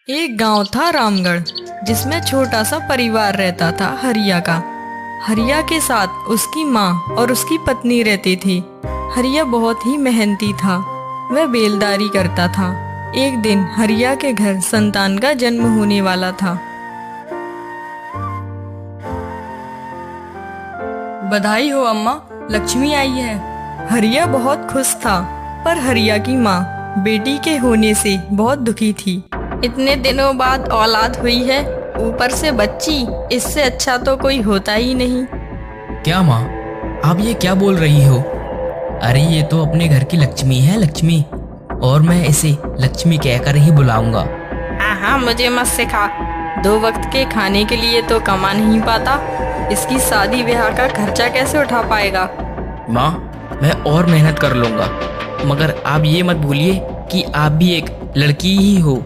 एक गांव था रामगढ़, जिसमें छोटा सा परिवार रहता था हरिया का। हरिया के साथ उसकी माँ और उसकी पत्नी रहते थे। हरिया बहुत ही मेहनती था। वह बेलदारी करता था। एक दिन हरिया के घर संतान का जन्म होने वाला था। बधाई हो अम्मा, लक्ष्मी आई है। हरिया बहुत खुश था, पर हरिया की माँ बेटी के होने से बहुत दुखी थी। इतने दिनों बाद औलाद हुई है, ऊपर से बच्ची, इससे अच्छा तो कोई होता ही नहीं। क्या माँ, आप ये क्या बोल रही हो? अरे ये तो अपने घर की लक्ष्मी है, लक्ष्मी, और मैं इसे लक्ष्मी कहकर ही बुलाऊंगा। हाँ, मुझे मत सिखा। 2 वक्त के खाने के लिए तो कमा नहीं पाता, इसकी शादी ब्याह का खर्चा कैसे उठा पाएगा? माँ, मैं और मेहनत कर लूंगा, मगर आप ये मत भूलिए कि आप भी एक लड़की ही हो।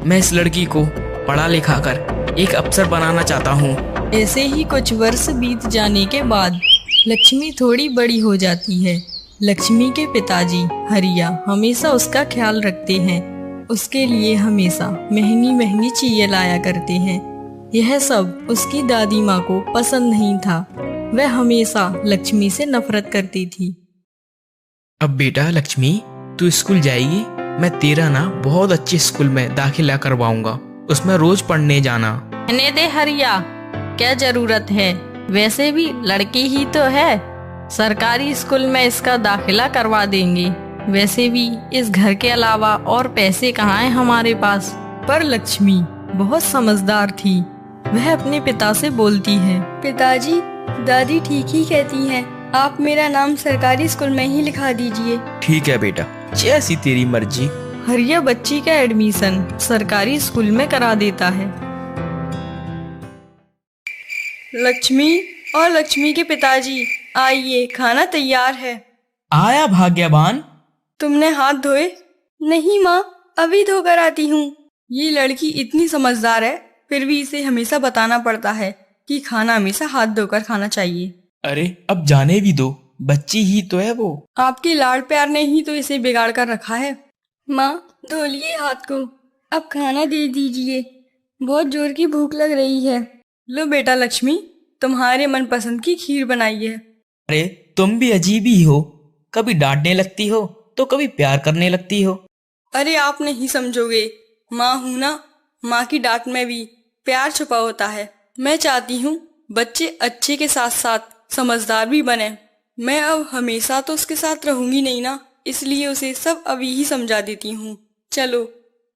मैं इस लड़की को पढ़ा लिखा कर एक अफसर बनाना चाहता हूँ। ऐसे ही कुछ वर्ष बीत जाने के बाद लक्ष्मी थोड़ी बड़ी हो जाती है। लक्ष्मी के पिताजी हरिया हमेशा उसका ख्याल रखते हैं। उसके लिए हमेशा महंगी महंगी चीजें लाया करते हैं। यह सब उसकी दादी माँ को पसंद नहीं था। वह हमेशा लक्ष्मी से नफरत करती थी। अब बेटा लक्ष्मी, तू स्कूल जाएगी, मैं तेरा ना बहुत अच्छे स्कूल में दाखिला करवाऊंगा, उसमें रोज पढ़ने जाना। रहने दे हरिया, क्या जरूरत है? वैसे भी लड़की ही तो है। सरकारी स्कूल में इसका दाखिला करवा देंगे। वैसे भी इस घर के अलावा और पैसे कहाँ हैं हमारे पास। पर लक्ष्मी बहुत समझदार थी। वह अपने पिता से बोलती है, पिताजी, दादी ठीक ही कहती हैं। आप मेरा नाम सरकारी स्कूल में ही लिखा दीजिए। ठीक है बेटा, जैसी तेरी मर्जी। हरिया बच्ची का एडमिशन सरकारी स्कूल में करा देता है। लक्ष्मी और लक्ष्मी के पिताजी, आइए, खाना तैयार है। आया भाग्यवान। तुमने हाथ धोए? नहीं माँ, अभी धोकर आती हूँ। ये लड़की इतनी समझदार है, फिर भी इसे हमेशा बताना पड़ता है कि खाना हमेशा हाथ धोकर खाना चाहिए। अरे अब जाने भी दो, बच्ची ही तो है वो। आपके लाड़ प्यार ने ही तो इसे बिगाड़ कर रखा है। माँ, धो लिए हाथ को, अब खाना दे दीजिए, बहुत जोर की भूख लग रही है। लो बेटा लक्ष्मी, तुम्हारे मनपसंद की खीर बनाई है। अरे तुम भी अजीब ही हो, कभी डांटने लगती हो तो कभी प्यार करने लगती हो। अरे आप नहीं समझोगे, माँ हूँ ना, माँ की डांट में भी प्यार छुपा होता है। मैं चाहती हूँ बच्चे अच्छे के साथ साथ समझदार भी बने। मैं अब हमेशा तो उसके साथ रहूंगी नहीं ना, इसलिए उसे सब अभी ही समझा देती हूँ। चलो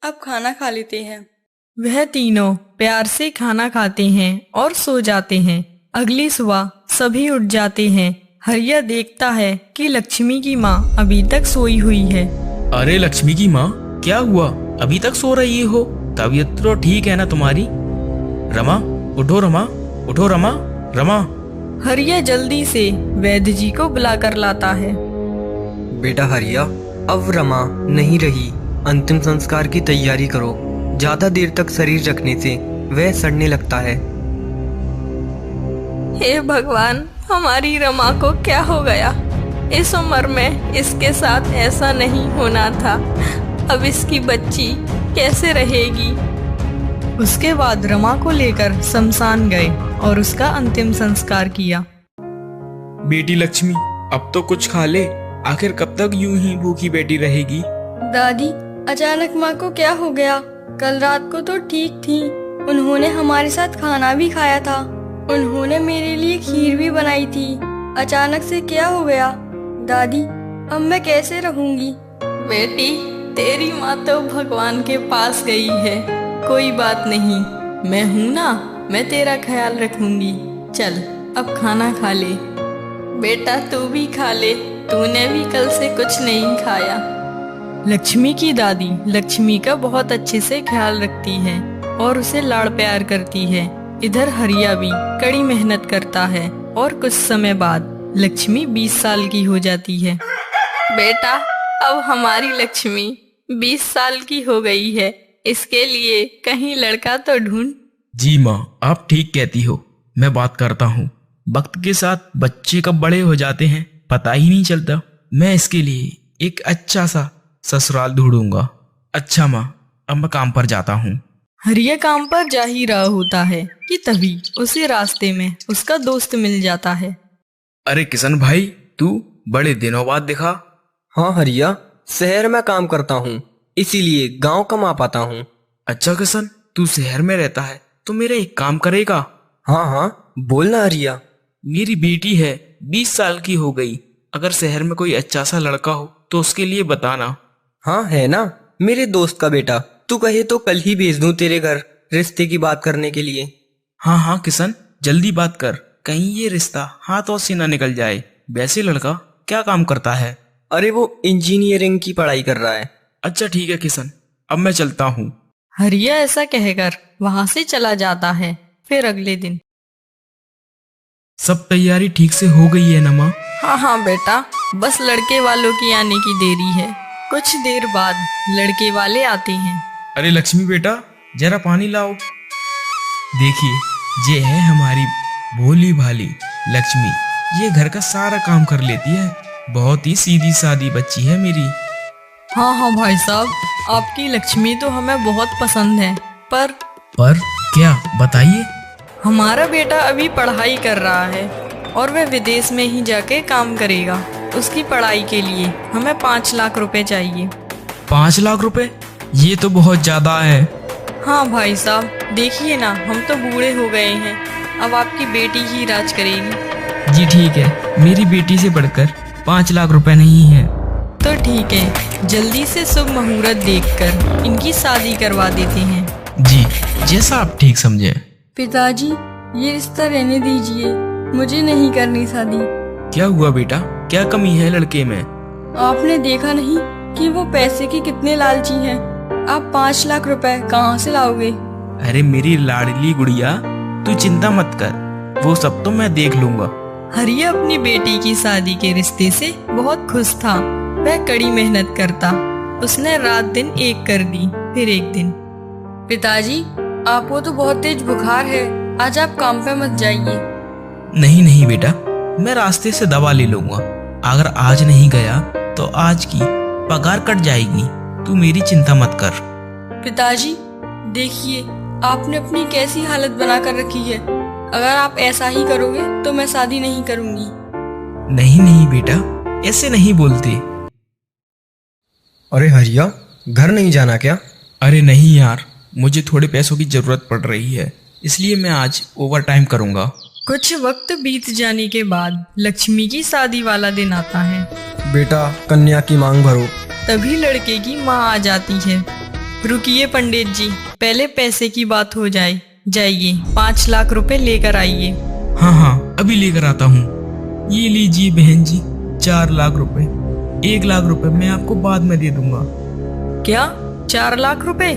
अब खाना खा लेते हैं। वह तीनों प्यार से खाना खाते हैं और सो जाते हैं। अगली सुबह सभी उठ जाते हैं। हरिया देखता है कि लक्ष्मी की माँ अभी तक सोई हुई है। अरे लक्ष्मी की माँ, क्या हुआ? अभी तक सो रही हो? तबीयत तो ठीक है ना तुम्हारी? रमा, उठो रमा, उठो रमा, रमा। हरिया जल्दी से वैद्य जी को बुलाकर लाता है। बेटा हरिया, अब रमा नहीं रही, अंतिम संस्कार की तैयारी करो। ज्यादा देर तक शरीर रखने से वह सड़ने लगता है। हे भगवान, हमारी रमा को क्या हो गया? इस उम्र में इसके साथ ऐसा नहीं होना था। अब इसकी बच्ची कैसे रहेगी? उसके बाद रमा को लेकर शमशान गए और उसका अंतिम संस्कार किया। बेटी लक्ष्मी, अब तो कुछ खा ले, आखिर कब तक यूं ही भूखी बैठी रहेगी? दादी, अचानक माँ को क्या हो गया? कल रात को तो ठीक थी, उन्होंने हमारे साथ खाना भी खाया था, उन्होंने मेरे लिए खीर भी बनाई थी। अचानक से क्या हो गया? दादी, अब मैं कैसे रहूंगी? बेटी, तेरी माँ तो भगवान के पास गई है। कोई बात नहीं, मैं हूँ ना, मैं तेरा ख्याल रखूंगी। चल अब खाना खा ले। बेटा तू भी खा ले, तूने भी कल से कुछ नहीं खाया। लक्ष्मी की दादी लक्ष्मी का बहुत अच्छे से ख्याल रखती है और उसे लाड़ प्यार करती है। इधर हरिया भी कड़ी मेहनत करता है और कुछ समय बाद लक्ष्मी 20 साल की हो जाती है। बेटा, अब हमारी लक्ष्मी 20 साल की हो गई है, इसके लिए कहीं लड़का तो ढूंढ। जी माँ, आप ठीक कहती हो, मैं बात करता हूँ। वक्त के साथ बच्चे कब बड़े हो जाते हैं पता ही नहीं चलता। मैं इसके लिए एक अच्छा सा ससुराल ढूंढूंगा। अच्छा माँ, अब मैं काम पर जाता हूँ। हरिया काम पर जा ही रहा होता है कि तभी उसे रास्ते में उसका दोस्त मिल जाता है। अरे किशन भाई, तू बड़े दिनों बाद दिखा। हाँ हरिया, शहर में काम करता हूँ, इसीलिए गांव कम आ पाता हूँ। अच्छा किशन, तू शहर में रहता है तो मेरा एक काम करेगा? हाँ हाँ, बोलना हरिया। मेरी बेटी है, 20 साल की हो गई। अगर शहर में कोई अच्छा सा लड़का हो तो उसके लिए बताना। हाँ है ना, मेरे दोस्त का बेटा। तू कहे तो कल ही भेज दूं तेरे घर रिश्ते की बात करने के लिए। हाँ हाँ किशन, जल्दी बात कर, कहीं ये रिश्ता हाथों से ना निकल जाए। वैसे लड़का क्या काम करता है? अरे वो इंजीनियरिंग की पढ़ाई कर रहा है। अच्छा ठीक है किशन, अब मैं चलता हूँ। हरिया ऐसा कहकर वहां से चला जाता है। फिर अगले दिन। सब तैयारी ठीक से हो गई है ना माँ? हाँ हाँ बेटा, बस लड़के वालों की आने की देरी है। कुछ देर बाद लड़के वाले आते हैं। अरे लक्ष्मी बेटा, जरा पानी लाओ। देखिए, ये है हमारी भोली भाली लक्ष्मी। ये घर का सारा काम कर लेती है। बहुत ही सीधी सादी बच्ची है मेरी। हाँ हाँ भाई साहब, आपकी लक्ष्मी तो हमें बहुत पसंद है। पर क्या बताइए? हमारा बेटा अभी पढ़ाई कर रहा है और वह विदेश में ही जाके काम करेगा। उसकी पढ़ाई के लिए हमें 5 लाख रुपए चाहिए। 5 लाख रुपए? ये तो बहुत ज्यादा है। हाँ भाई साहब, देखिए ना, हम तो बूढ़े हो गए हैं। अब आपकी बेटी ही राज करेगी। जी ठीक है, मेरी बेटी से बढ़कर 5 लाख रुपए नहीं है। तो ठीक है, जल्दी से शुभ मुहूर्त देखकर इनकी शादी करवा देते हैं। जी, जैसा आप ठीक समझे। पिताजी, ये रिश्ता रहने दीजिए, मुझे नहीं करनी शादी। क्या हुआ बेटा, क्या कमी है लड़के में? आपने देखा नहीं कि वो पैसे के कितने लालची हैं? आप 5 लाख रुपए कहाँ से लाओगे? अरे मेरी लाडली गुड़िया, तू चिंता मत कर, वो सब तो मैं देख लूंगा। हरिया अपनी बेटी की शादी के रिश्ते से बहुत खुश था। वह कड़ी मेहनत करता। उसने रात दिन एक कर दी। फिर एक दिन। पिताजी, आपको तो बहुत तेज बुखार है, आज आप काम पे मत जाइए। नहीं नहीं बेटा, मैं रास्ते से दवा ले लूंगा। अगर आज नहीं गया तो आज की पगार कट जाएगी। तू मेरी चिंता मत कर। पिताजी, देखिए आपने अपनी कैसी हालत बना कर रखी है। अगर आप ऐसा ही करोगे तो मैं शादी नहीं करूंगी। नहीं नहीं बेटा, ऐसे नहीं बोलते। अरे हरिया, घर नहीं जाना क्या? अरे नहीं यार, मुझे थोड़े पैसों की जरूरत पड़ रही है, इसलिए मैं आज ओवर टाइम करूंगा। कुछ वक्त बीत जाने के बाद लक्ष्मी की शादी वाला दिन आता है। बेटा, कन्या की मांग भरो। तभी लड़के की माँ आ जाती है। रुकिए पंडित जी, पहले पैसे की बात हो जाए। जाइए, 5 लाख रुपए लेकर आइए। हाँ हाँ, अभी लेकर आता हूँ। ये लीजिए बहन जी, 4 लाख रुपए। 1 लाख रुपए मैं आपको बाद में दे दूंगा। क्या 4 लाख रुपए?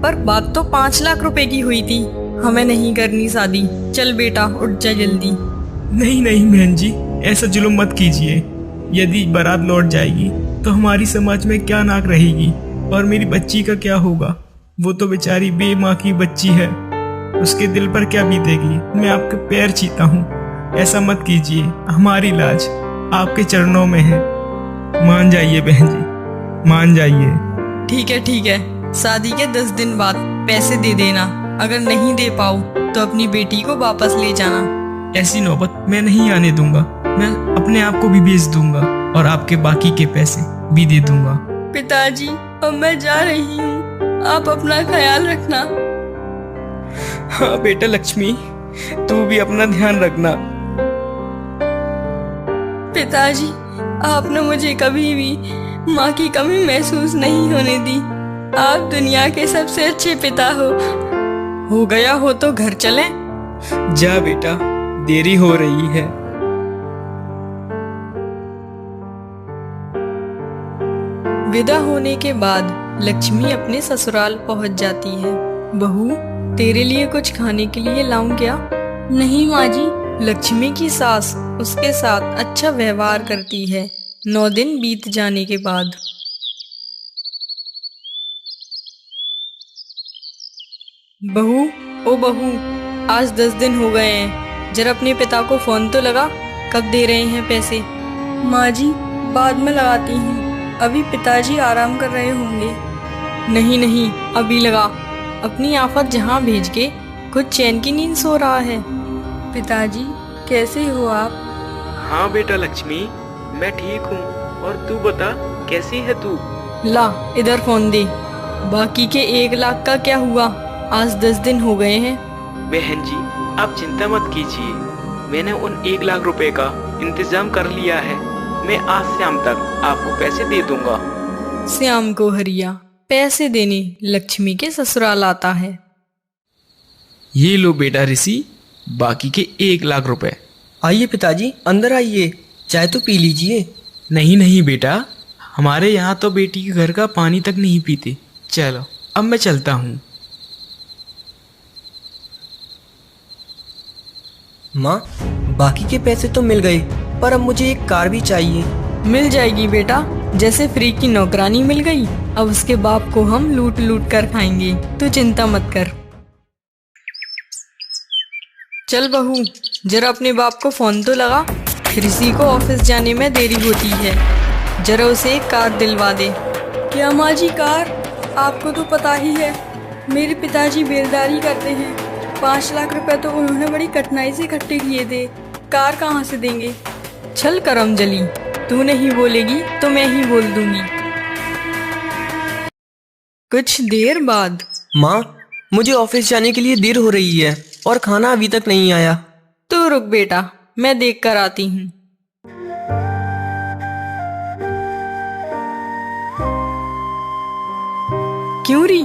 पर बात तो 5 लाख रुपए की हुई थी। हमें नहीं करनी शादी। चल बेटा, उठ जा जल्दी। नहीं नहीं बहन जी, ऐसा जुल्म मत कीजिए। यदि बारात लौट जाएगी तो हमारी समाज में क्या नाक रहेगी, और मेरी बच्ची का क्या होगा? वो तो बेचारी बेमाँ की बच्ची है, उसके दिल पर क्या बीतेगी? मैं आपके पैर छूता हूँ, ऐसा मत कीजिए। हमारी लाज आपके चरणों में है। मान जाइए बहन जी, मान जाइए। ठीक है, शादी के 10 दिन बाद पैसे दे देना। अगर नहीं दे पाऊँ तो अपनी बेटी को वापस ले जाना। ऐसी नौबत मैं नहीं आने दूंगा। मैं अपने आप को भी बेच दूंगा और आपके बाकी के पैसे भी दे दूंगा। पिताजी, अब मैं जा रही हूँ, आप अपना ख्याल रखना। हाँ बेटा लक्ष्मी, तू भी अपना ध्यान रखना। पिताजी, आपने मुझे कभी भी माँ की कमी महसूस नहीं होने दी। आप दुनिया के सबसे अच्छे पिता हो गया हो तो घर चलें? जा बेटा, देरी हो रही है। विदा होने के बाद लक्ष्मी अपने ससुराल पहुंच जाती है। बहू, तेरे लिए कुछ खाने के लिए लाऊं क्या? नहीं माँ जी। लक्ष्मी की सास उसके साथ अच्छा व्यवहार करती है। 9 दिन बीत जाने के बाद। बहू, ओ बहू, आज 10 दिन हो गए हैं, जरा अपने पिता को फोन तो लगा, कब दे रहे हैं पैसे? माँ जी, बाद में लगाती हूँ, अभी पिताजी आराम कर रहे होंगे। नहीं, अभी लगा। अपनी आफत जहाँ भेज के खुद चैन की नींद सो रहा है। पिताजी कैसे हो आप? हाँ बेटा लक्ष्मी, मैं ठीक हूँ। और तू बता, कैसी है तू? ला इधर फोन दे। बाकी के 1 लाख का क्या हुआ? आज 10 दिन हो गए हैं। बहन जी, आप चिंता मत कीजिए, मैंने उन 1 लाख रुपए का इंतजाम कर लिया है। मैं आज शाम तक आपको पैसे दे दूंगा। श्याम को हरिया पैसे देने लक्ष्मी के ससुराल आता है। ये लो बेटा ऋषि, बाकी के 1 लाख रुपए। आइए पिताजी, अंदर आइए, चाय तो पी लीजिए। नहीं नहीं बेटा, हमारे यहाँ तो बेटी के घर का पानी तक नहीं पीते। चलो अब मैं चलता हूँ। माँ, बाकी के पैसे तो मिल गए, पर अब मुझे एक कार भी चाहिए। मिल जाएगी बेटा, जैसे फ्री की नौकरानी मिल गई। अब उसके बाप को हम लूट लूट कर खाएंगे, तू चिंता मत कर। चल बहू, जरा अपने बाप को फोन तो लगा। ऋषि को ऑफिस जाने में देरी होती है, जरा उसे एक कार दिलवा दे। क्या माँ जी कार? आपको तो पता ही है मेरे पिताजी बेलदारी करते हैं। 5 लाख रुपए तो उन्होंने बड़ी कठिनाई से इकट्ठे किए थे, कार कहाँ से देंगे? चल करम जली, तू नहीं बोलेगी तो मैं ही बोल दूंगी। कुछ देर बाद। माँ, मुझे ऑफिस जाने के लिए देर हो रही है और खाना अभी तक नहीं आया। तू रुक बेटा, मैं देख कर आती हूँ। क्यों री,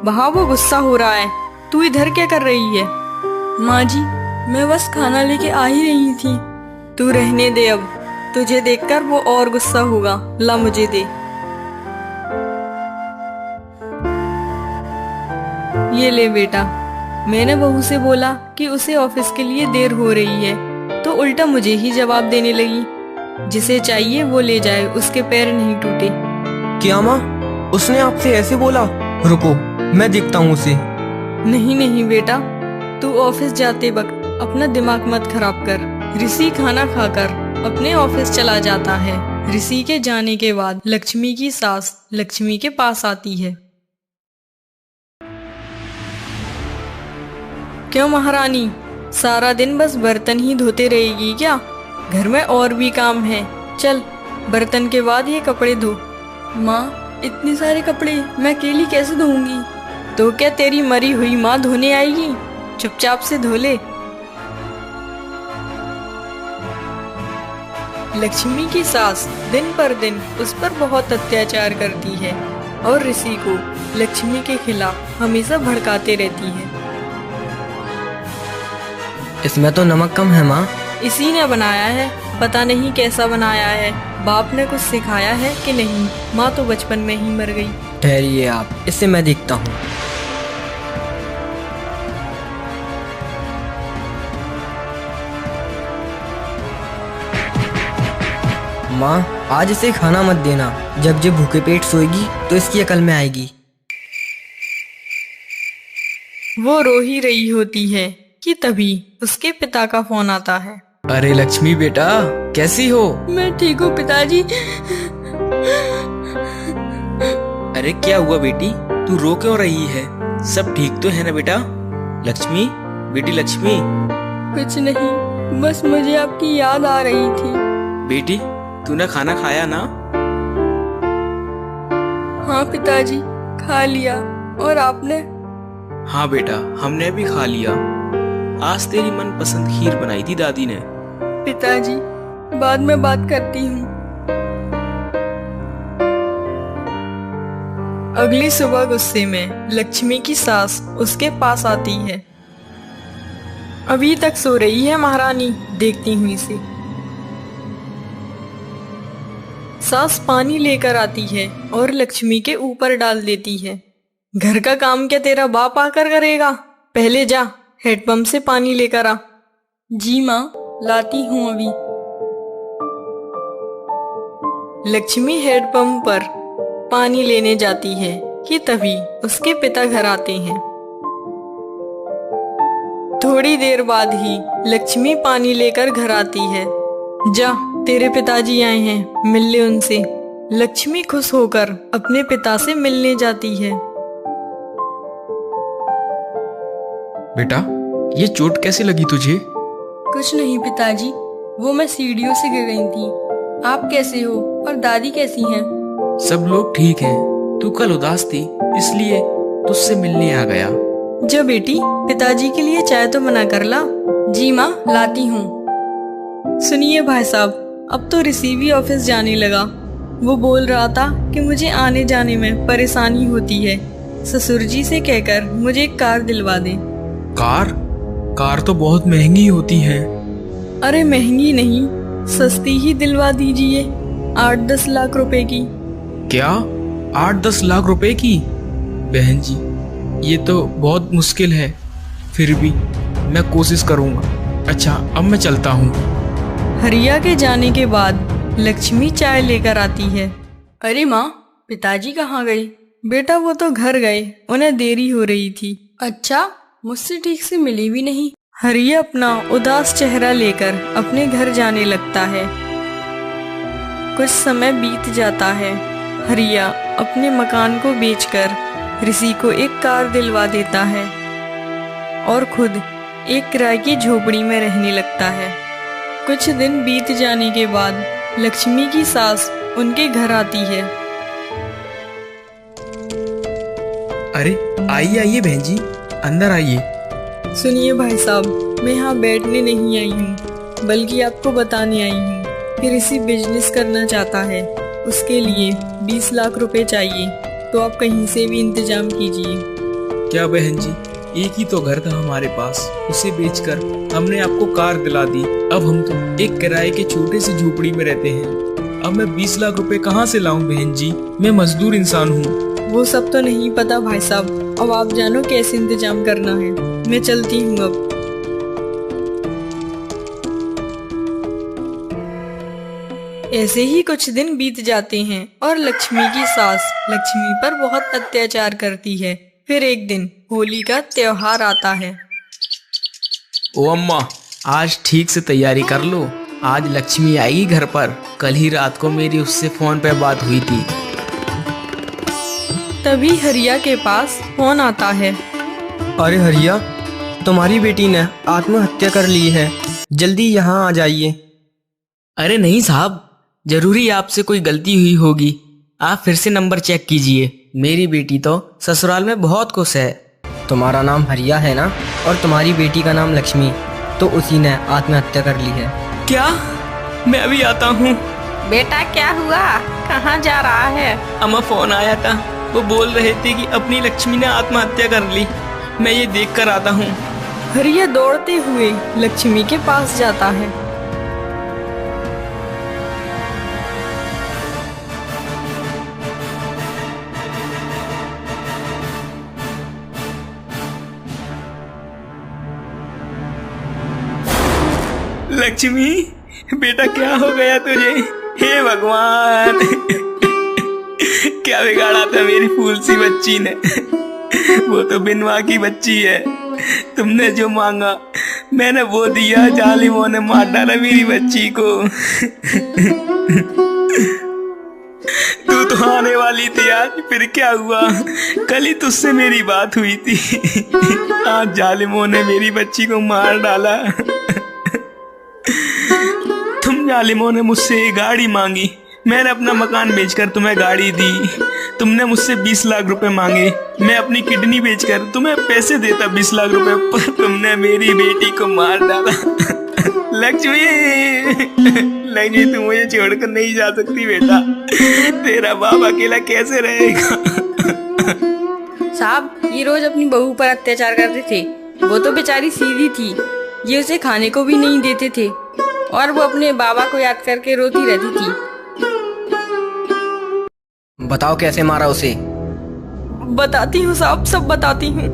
वहाँ वो गुस्सा हो रहा है, तू इधर क्या कर रही है? माँ जी, मैं बस खाना लेके आ ही रही थी। तू रहने दे, अब तुझे देखकर वो और गुस्सा होगा। ला मुझे दे। ये ले बेटा, मैंने बहू से बोला कि उसे ऑफिस के लिए देर हो रही है, तो उल्टा मुझे ही जवाब देने लगी। जिसे चाहिए वो ले जाए, उसके पैर नहीं टूटे। क्या माँ, उसने आपसे ऐसे बोला? रुको, मैं देखता हूँ उसे। नहीं नहीं बेटा, तू ऑफिस जाते वक्त अपना दिमाग मत खराब कर। ऋषि खाना खाकर अपने ऑफिस चला जाता है। ऋषि के जाने के बाद लक्ष्मी की सास लक्ष्मी के पास आती है। क्यों महारानी, सारा दिन बस बर्तन ही धोते रहेगी क्या? घर में और भी काम है। चल, बर्तन के बाद ये कपड़े धो। माँ, इतने सारे कपड़े मैं अकेली कैसे धोऊंगी? तो क्या तेरी मरी हुई माँ धोने आएगी? चुपचाप से धो ले। लक्ष्मी की सास दिन पर दिन उस पर बहुत अत्याचार करती है और ऋषि को लक्ष्मी के खिलाफ हमेशा भड़काते रहती है। इसमें तो नमक कम है माँ। इसी ने बनाया है, पता नहीं कैसा बनाया है। बाप ने कुछ सिखाया है कि नहीं? माँ तो बचपन में ही मर गई। ठहरिए आप, इसे मैं देखता हूँ। माँ, आज इसे खाना मत देना। जब जब भूखे पेट सोएगी तो इसकी अकल में आएगी। वो रो ही रही होती है कि तभी उसके पिता का फोन आता है। अरे लक्ष्मी बेटा, कैसी हो? मैं ठीक हूँ पिताजी। अरे क्या हुआ बेटी, तू रो क्यों रही है? सब ठीक तो है ना बेटा? लक्ष्मी, बेटी लक्ष्मी। कुछ नहीं, बस मुझे आपकी याद आ रही थी। बेटी, तूने खाना खाया ना? हाँ पिताजी, खा लिया। और आपने? हाँ बेटा, हमने भी खा लिया। आज तेरी मनपसंद खीर बनाई थी दादी ने। पिताजी, बाद में बात करती हूँ। अगली सुबह गुस्से में लक्ष्मी की सास उसके पास आती है। अभी तक सो रही है महारानी, देखती हूँ इसे। सास पानी लेकर आती है और लक्ष्मी के ऊपर डाल देती है। घर का काम क्या तेरा बाप आकर करेगा? पहले जा हेडपंप से पानी लेकर आ। जी माँ, लाती हूँ अभी। लक्ष्मी हेडपंप पर पानी लेने जाती है कि तभी उसके पिता घर आते हैं। थोड़ी देर बाद ही लक्ष्मी पानी लेकर घर आती है। जा, तेरे पिताजी आए हैं, मिल ले उनसे। लक्ष्मी खुश होकर अपने पिता से मिलने जाती है। बेटा, ये चोट कैसे लगी तुझे? कुछ नहीं पिताजी, वो मैं सीढ़ियों से गिर गई थी। आप कैसे हो और दादी कैसी हैं? सब लोग ठीक हैं। तू कल उदास थी, इसलिए तुझसे मिलने आ गया। जो बेटी, पिताजी के लिए चाय तो बना कर ला। जी माँ, लाती हूँ। सुनिए भाई साहब, अब तो रिसीवी ऑफिस जाने लगा। वो बोल रहा था कि मुझे आने जाने में परेशानी होती है। ससुर जी से कहकर मुझे एक कार दिलवा दे। कार? कार तो बहुत महंगी होती है। अरे महंगी नहीं, सस्ती ही दिलवा दीजिए, 8-10 लाख रुपए की। क्या? 8-10 लाख रुपए की? बहन जी, ये तो बहुत मुश्किल है। फिर भी मैं कोशिश करूंगा। अच्छा, अब मैं चलता हूँ। हरिया के जाने के बाद लक्ष्मी चाय लेकर आती है। अरे माँ, पिताजी कहाँ गए? बेटा वो तो घर गए, उन्हें देरी हो रही थी। अच्छा, मुझसे ठीक से मिली भी नहीं। हरिया अपना उदास चेहरा लेकर अपने घर जाने लगता है। कुछ समय बीत जाता है। हरिया अपने मकान को बेचकर ऋषि को एक कार दिलवा देता है और खुद एक किराए की झोपड़ी में रहने लगता है। कुछ दिन बीत जाने के बाद लक्ष्मी की सास उनके घर आती है। अरे आइए आइए बहन जी, अंदर आइए। सुनिए भाई साहब, मैं यहाँ बैठने नहीं आई हूँ, बल्कि आपको बताने आई हूँ कि ऋषि बिजनेस करना चाहता है। उसके लिए 20 लाख रुपए चाहिए, तो आप कहीं से भी इंतजाम कीजिए। क्या बहन जी, एक ही तो घर था हमारे पास, उसे बेचकर हमने आपको कार दिला दी। अब हम तो एक किराए के छोटे से झोपड़ी में रहते हैं। अब मैं 20 लाख रुपए कहाँ से लाऊं बहन जी? मैं मजदूर इंसान हूँ। वो सब तो नहीं पता भाई साहब, अब आप जानो कैसे इंतजाम करना है। मैं चलती हूँ अब। ऐसे ही कुछ दिन बीत जाते हैं और लक्ष्मी की सास लक्ष्मी पर बहुत अत्याचार करती है। फिर एक दिन होली का त्योहार आता है। ओ अम्मा, आज ठीक से तैयारी कर लो। आज लक्ष्मी आएगी घर पर। कल ही रात को मेरी उससे फोन पे बात हुई थी। तभी हरिया के पास फोन आता है। अरे हरिया, तुम्हारी बेटी ने आत्महत्या कर ली है, जल्दी यहाँ आ जाइए। अरे नहीं साहब, जरूरी आपसे कोई गलती हुई होगी। आप फिर से नंबर चेक कीजिए। मेरी बेटी तो ससुराल में बहुत खुश है। तुम्हारा नाम हरिया है ना, और तुम्हारी बेटी का नाम लक्ष्मी, तो उसी ने आत्महत्या कर ली है। क्या? मैं अभी आता हूँ। बेटा क्या हुआ, कहाँ जा रहा है? अम्मा, फोन आया था, वो बोल रहे थे कि अपनी लक्ष्मी ने आत्महत्या कर ली। मैं ये देख कर आता हूँ। हरिया दौड़ते हुए लक्ष्मी के पास जाता है। लक्ष्मी, बेटा क्या हो गया तुझे? हे भगवान, क्या बिगाड़ा था मेरी फूल सी बच्ची ने? वो तो बिनवा की बच्ची है। तुमने जो मांगा मैंने वो दिया, जालिमों ने मार डाला मेरी बच्ची को। तू तो आने वाली थी आज, फिर क्या हुआ? कल ही तुझसे मेरी बात हुई थी, आज जालिमों ने मेरी बच्ची को मार डाला। तुम जालिमों ने मुझसे एक गाड़ी मांगी, मैंने अपना मकान बेचकर तुम्हें गाड़ी दी। तुमने मुझसे 20 लाख रुपए मांगे, मैं अपनी किडनी बेचकर तुम्हें पैसे देता 20 लाख रुपए, पर तुमने मेरी बेटी को मार डाला। लक्ष्मी, लक्ष्मी तू मुझे छोड़कर नहीं जा सकती बेटा। तेरा बाप अकेला कैसे रहेगा? साहब, ये रोज अपनी बहू पर अत्याचार करते थे। वो तो बेचारी सीधी थी, ये उसे खाने को भी नहीं देते थे और वो अपने बाबा को याद करके रोती रहती थी। बताओ कैसे मारा उसे? बताती हूँ साहब, सब बताती हूँ।